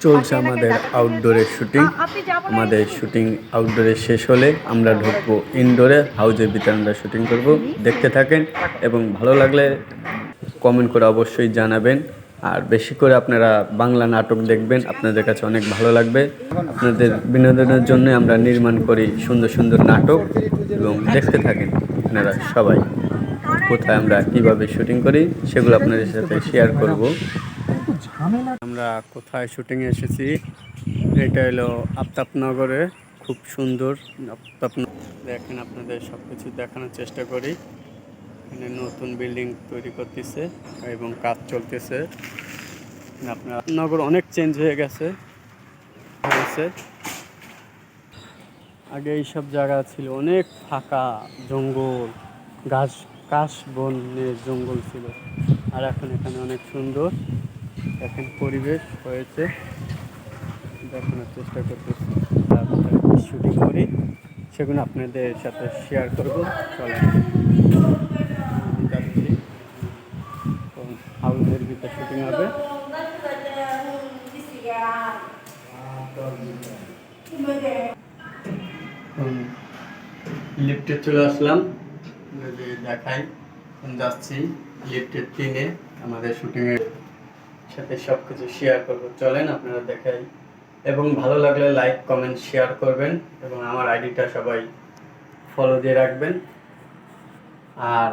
চলছে আমাদের আউটডোরের শুটিং। আমাদের শুটিং আউটডোরে শেষ হলে আমরা ঢুকবো ইনডোরে, হাউজের ভিতরে আমরা শুটিং করব। দেখতে থাকেন এবং ভালো লাগলে কমেন্ট করে অবশ্যই জানাবেন। আর বেশি করে আপনারা বাংলা নাটক দেখবেন, আপনাদের কাছে অনেক ভালো লাগবে। আপনাদের বিনোদনের জন্য আমরা নির্মাণ করি সুন্দর সুন্দর নাটক, এবং দেখতে থাকেন আপনারা সবাই। কোথায় আমরা কিভাবে শুটিং করি সেগুলো আপনাদের সাথে শেয়ার করব। আমরা কোথায় শুটিংয়ে এসেছি, এটা হলো আফতাবনগরে, খুব সুন্দর দেখেন। আপনাদের সব কিছু দেখানোর চেষ্টা করি। এখানে নতুন বিল্ডিং তৈরি করতেছে এবং কাজ চলতেছে। আপনার নগর অনেক চেঞ্জ হয়ে গেছে। আগে এইসব জায়গা ছিল অনেক ফাঁকা জঙ্গল, কাশ বনের জঙ্গল ছিল, আর এখন এখানে অনেক সুন্দর এখন পরিবেশ হয়েছে। দেখানোর চেষ্টা করতেছি, শুটিং করি সেগুলো আপনাদের সাথে শেয়ার করব। চলেন যাচ্ছি, হাউসের ভিতরে শুটিং হবে। লিফটে চলে আসলাম, দেখাই যাচ্ছি লিফটের 3-এ আমাদের শুটিংয়ের সাথে সব কিছু শেয়ার করবো। চলেন আপনারা দেখাই, এবং ভালো লাগলে লাইক কমেন্ট শেয়ার করবেন, এবং আমার আইডিটা সবাই ফলো দিয়ে রাখবেন। আর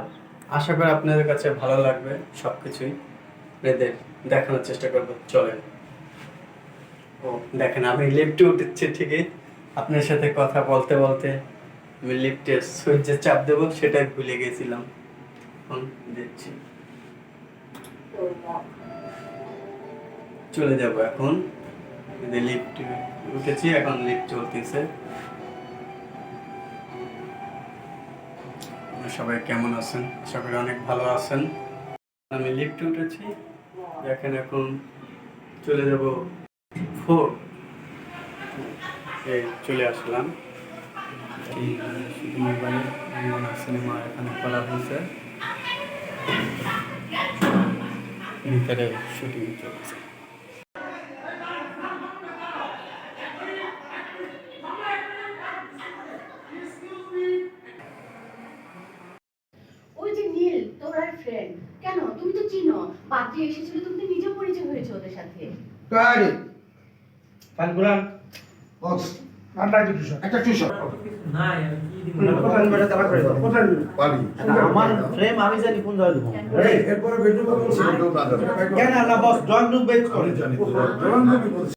আশা করি আপনাদের কাছে ভালো লাগবে, সব কিছুই আপনাদের দেখানোর চেষ্টা করবো। চলেন। ও দেখেন, আমি লিফটে উঠেছি ঠিকই, আপনার সাথে কথা বলতে বলতে আমি লিফটের সুইচে চাপ দেবো সেটাই ভুলে গেছিলাম। দেখছি চলে যাব এখন। লিফট উঠেছি, এখন লিফট চলতেছে। সবাই কেমন আছেন? আশা করি অনেক ভালো আছেন। আমি লিফটে উঠেছি, দেখেন এখন চলে যাব 4। চলে আসলাম। সিনেমা এখানে খোলা হয়েছে, ভিতরে শুটিং চলছে। ওই যে নীল তোর ফ্রেন্ড, কেন তুমি তো চিনো, বাদে এসেছিল, তুমি তো নিজে পরিচয় হয়েছে ওদের সাথে। কারি ফালগুলান বক্স আন্ডার টিউশন একটা টিউশন না আমি কি দিব কোথায় মেরে তালা করে দাও কোথায় পারি আমার ফ্রেম আমি জানি কোন জায়গায় দেব এরপরে ভিডিও বলছি কেন না বস জয়েন রুম বেচ করে জানি জয়েন রুম